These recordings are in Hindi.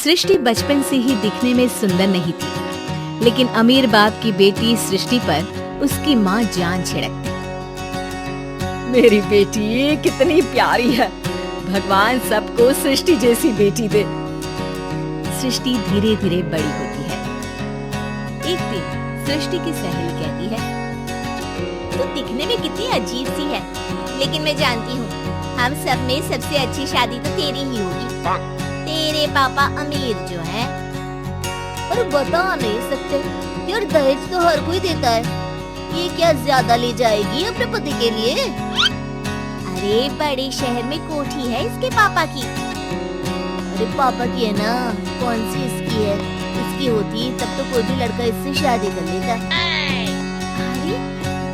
सृष्टि बचपन से ही दिखने में सुंदर नहीं थी, लेकिन अमीर बाप की बेटी सृष्टि पर उसकी माँ जान छिड़कती। मेरी बेटी कितनी प्यारी है, भगवान सबको सृष्टि जैसी बेटी दे। सृष्टि धीरे धीरे बड़ी होती है। एक दिन सृष्टि की सहेली कहती है, तू दिखने में कितनी अजीब सी है, लेकिन मैं जानती हूँ हम सब में सबसे अच्छी शादी तो तेरी ही होगी। तेरे पापा अमीर जो हैं, और बता नहीं सकते यार, दहेज तो हर कोई देता है, ये क्या ज्यादा ले जाएगी अपने पति के लिए? अरे बड़े शहर में कोठी है इसके पापा की। अरे पापा की है ना, कौन सी इसकी है? इसकी होती तब तो कोई भी लड़का इससे शादी कर लेता। अरे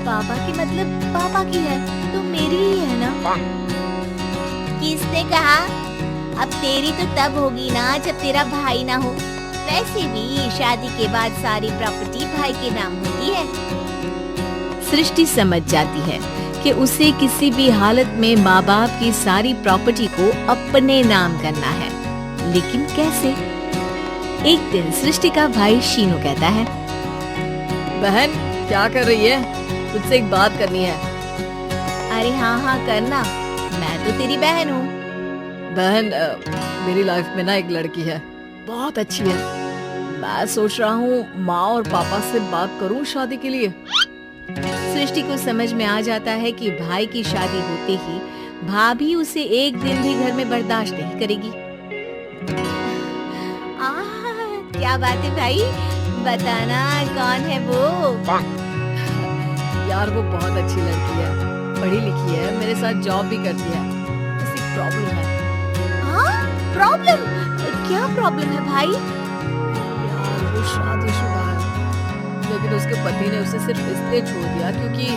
पापा की मतलब पापा की है तो मेरी ही है ना? किसने कहा? अब तेरी तो तब होगी ना जब तेरा भाई ना हो। वैसे भी शादी के बाद सारी प्रॉपर्टी भाई के नाम होती है। सृष्टि समझ जाती है कि उसे किसी भी हालत में माँ बाप की सारी प्रॉपर्टी को अपने नाम करना है, लेकिन कैसे? एक दिन सृष्टि का भाई शीनू कहता है, बहन क्या कर रही है? तुझसे एक बात करनी है। अरे हाँ हाँ करना, मैं तो तेरी बहन हूँ। बहन मेरी लाइफ में ना एक लड़की है, बहुत अच्छी है। मैं सोच रहा हूँ माँ और पापा से बात करूँ शादी के लिए। सृष्टि को समझ में आ जाता है कि भाई की शादी होते ही भाभी उसे एक दिन भी घर में बर्दाश्त नहीं करेगी। क्या बात है भाई, बताना कौन है वो? यार वो बहुत अच्छी लड़की है, पढ़ी लिखी है, मेरे साथ जॉब भी करती है। बस एक प्रॉब्लम है। प्रॉब्लम? क्या प्रॉब्लम है भाई? यार वो शादीशुदा है, लेकिन उसके पति ने उसे सिर्फ इसलिए छोड़ दिया क्योंकि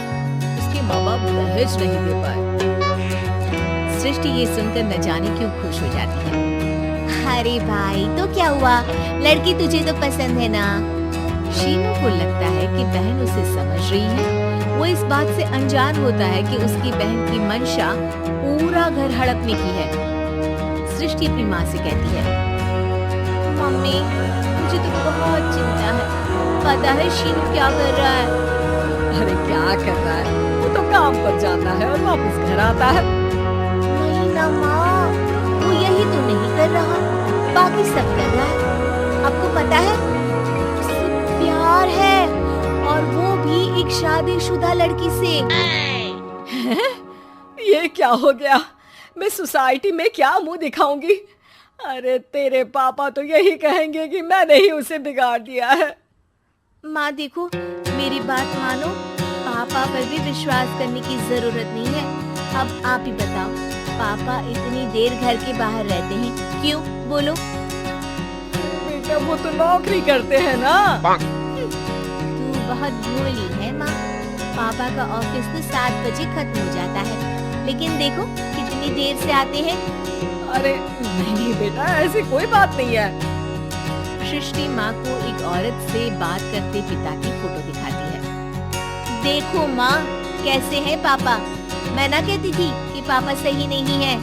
उसके माँ बाप दहेज नहीं दे पाए। सृष्टि ये सुनकर न जाने क्यों खुश हो जाती है। अरे भाई तो क्या हुआ, लड़की तुझे तो पसंद है ना? शीनू को लगता है कि बहन उसे समझ रही है। वो इस बात से अनजान होता है कि उसकी बहन की मंशा पूरा घर हड़पने की है। सृष्टि अपनी माँ से कहती है, मम्मी मुझे तो बहुत चिंता है, पता है शीनू क्या कर रहा है? अरे क्या कर रहा है? वो तो काम पर जाता है और वापस घर आता है। नहीं ना माँ, वो यही तो नहीं कर रहा, बाकी सब कर रहा है। आपको पता है उससे प्यार है, और वो भी एक शादीशुदा लड़की से। ये क्या हो गया? मैं सोसाइटी में क्या मुंह दिखाऊंगी? अरे तेरे पापा तो यही कहेंगे कि मैंने ही उसे बिगाड़ दिया है। माँ देखो, मेरी बात मानो, पापा पर भी विश्वास करने की जरूरत नहीं है। अब आप ही बताओ, पापा इतनी देर घर के बाहर रहते हैं क्यों? बोलो। बेटा वो तो नौकरी करते हैं ना। तू बहुत भोली है माँ, पापा का ऑफिस तो 7 बजे खत्म हो जाता है, लेकिन देखो कितनी देर से आते हैं। अरे नहीं बेटा, ऐसी कोई बात नहीं है। सृष्टि माँ को एक औरत से बात करते पिता की फोटो दिखाती है। देखो माँ कैसे है पापा, मैं ना कहती थी कि पापा सही नहीं है।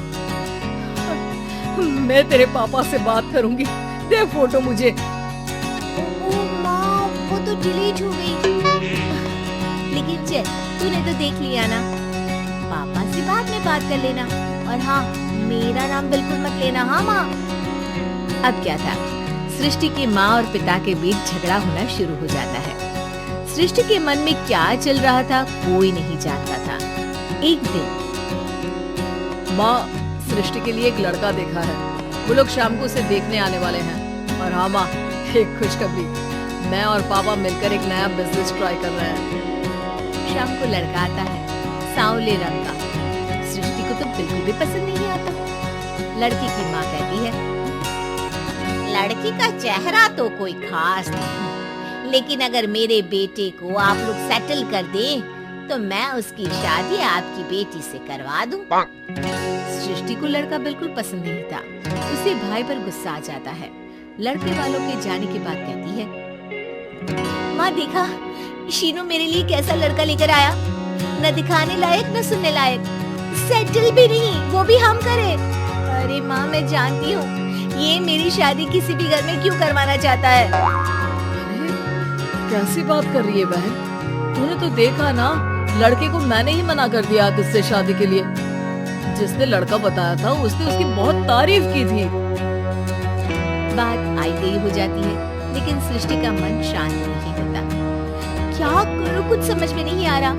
मैं तेरे पापा से बात करूंगी, दे फोटो मुझे। ओ माँ, वो तो डिलीट हो गई। लेकिन चल, तूने तो देख लिया ना, पापा से बाद में बात कर लेना, और हाँ मेरा नाम बिल्कुल मत लेना। हाँ माँ। अब क्या था, सृष्टि के माँ और पिता के बीच झगड़ा होना शुरू हो जाता है। सृष्टि के मन में क्या चल रहा था कोई नहीं जानता था। एक दिन, माँ सृष्टि के लिए एक लड़का देखा है, वो लोग शाम को उसे देखने आने वाले हैं। और हाँ माँ, एक खुशखबरी, मैं और पापा मिलकर एक नया बिजनेस ट्राई कर रहे हैं। शाम को लड़का आता है, सांवले रंग का। सृष्टि को तो बिल्कुल भी पसंद नहीं आता। लड़की की माँ कहती है, लड़की का चेहरा तो कोई खास नहीं, लेकिन अगर मेरे बेटे को आप लोग सेटल कर दे तो मैं उसकी शादी आपकी बेटी से करवा दूं। सृष्टि को लड़का बिल्कुल पसंद नहीं था। उसे भाई पर गुस्सा आ जाता है। लड़के वालों के जाने के बाद कहती है, माँ देखा शीनू मेरे लिए कैसा लड़का लेकर आया, न दिखाने लायक न सुनने लायक, सेटल भी नहीं, वो भी हम करे। अरे माँ मैं जानती हूँ ये मेरी शादी किसी भी घर में क्यों करवाना चाहता है? अरे कैसी बात कर रही है बहन, तूने तो देखा ना, लड़के को मैंने ही मना कर दिया तुझसे शादी के लिए। जिसने लड़का बताया था उसने उसकी बहुत तारीफ की थी। बात आई गई हो जाती है, लेकिन सृष्टि का मन शांत नहीं होता। क्या करूं, कुछ समझ में नहीं आ रहा।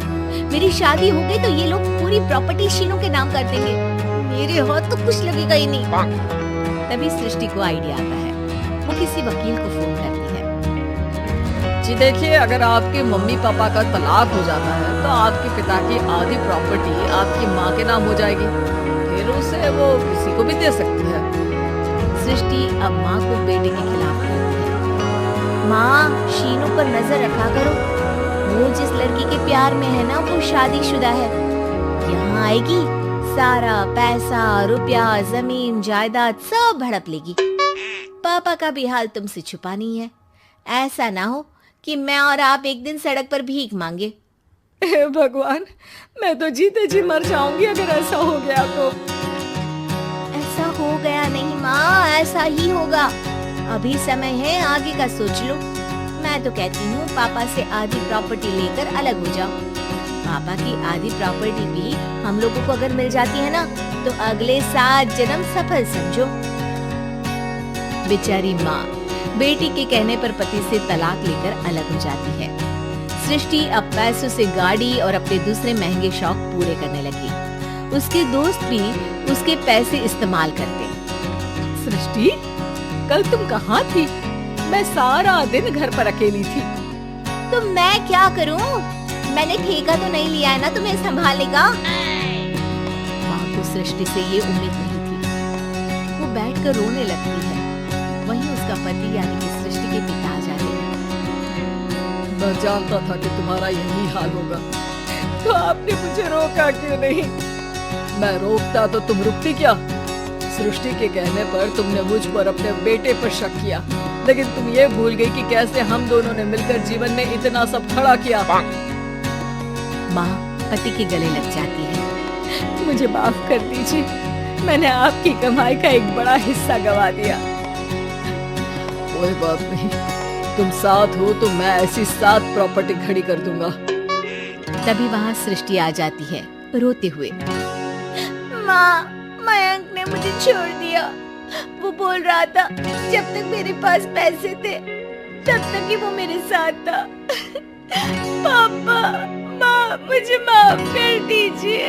मेरी शादी हो गई तो ये लोग पूरी प्रॉपर्टी शीनू के नाम कर देंगे। मेरे हाथ तो कुछ लगेगा ही नहीं। तभी सृष्टि को आइडिया आता है। वो किसी वकील को फोन करती है। जी देखिए, अगर आपके मम्मी पापा का तलाक हो जाता है तो आपके पिता की आधी प्रॉपर्टी आपकी माँ के नाम हो जाएगी, फिर उसे वो किसी को भी दे सकती है। सृष्टि अब माँ को बेटे के खिलाफ बोलती है। माँ, शीनू पर नजर रखा करो। वो जिस लड़की के प्यार में है ना, वो शादीशुदा है। यहाँ आएगी, सारा पैसा, रुपया, जमीन, जायदाद सब हड़प लेगी। पापा का भी हाल तुमसे छुपा नहीं है। ऐसा ना हो कि मैं और आप एक दिन सड़क पर भीख मांगे। हे भगवान, मैं तो जीते जी मर जाऊंगी अगर ऐसा हो गया तो। ऐसा हो गया नहीं माँ, ऐसा ही होगा। अभी समय है, आगे का सोच लो। मैं तो कहती हूँ पापा से आधी प्रॉपर्टी लेकर अलग हो जाओ। पापा की आधी प्रॉपर्टी भी हम लोगों को अगर मिल जाती है ना, तो अगले 7 जन्म सफल समझो। बेचारी माँ बेटी के कहने पर पति से तलाक लेकर अलग हो जाती है। सृष्टि अब पैसों से गाड़ी और अपने दूसरे महंगे शौक पूरे करने लगी। उसके दोस्त भी उसके पैसे इस्तेमाल करते। सृष्टि, कल तुम कहाँ थी? मैं सारा दिन घर पर अकेली थी। तो मैं क्या करूं? मैंने ठेका तो नहीं लिया है ना तुम्हें संभालने का। माँ को सृष्टि से ये उम्मीद नहीं थी। वो बैठकर रोने लगती है। वहीं उसका पति यानी कि सृष्टि के पिता आ जाते हैं। मैं जानता था कि तुम्हारा यही हाल होगा, तो आपने मुझे रोका क्यों नहीं? मैं रोकता तो तुम रुकती क्या? सृष्टि के कहने पर तुमने मुझ पर अपने बेटे पर शक किया, लेकिन तुम ये भूल गई कि कैसे हम दोनों ने मिलकर जीवन में इतना सब खड़ा किया। माँ पति के गले लग जाती है। मुझे माफ कर दीजिए, मैंने आपकी कमाई का एक बड़ा हिस्सा गवा दिया। कोई बात नहीं, तुम साथ हो तो मैं ऐसी 7 प्रॉपर्टी खड़ी कर दूंगा। तभी वहाँ सृष्टि आ जाती है रोते हुए। माँ, मयंक ने मुझे छोड़ दिया। वो बोल रहा था जब तक मेरे पास पैसे थे तब तक ही वो मेरे साथ था। पापा, माँ, मुझे माफ कर दीजिए।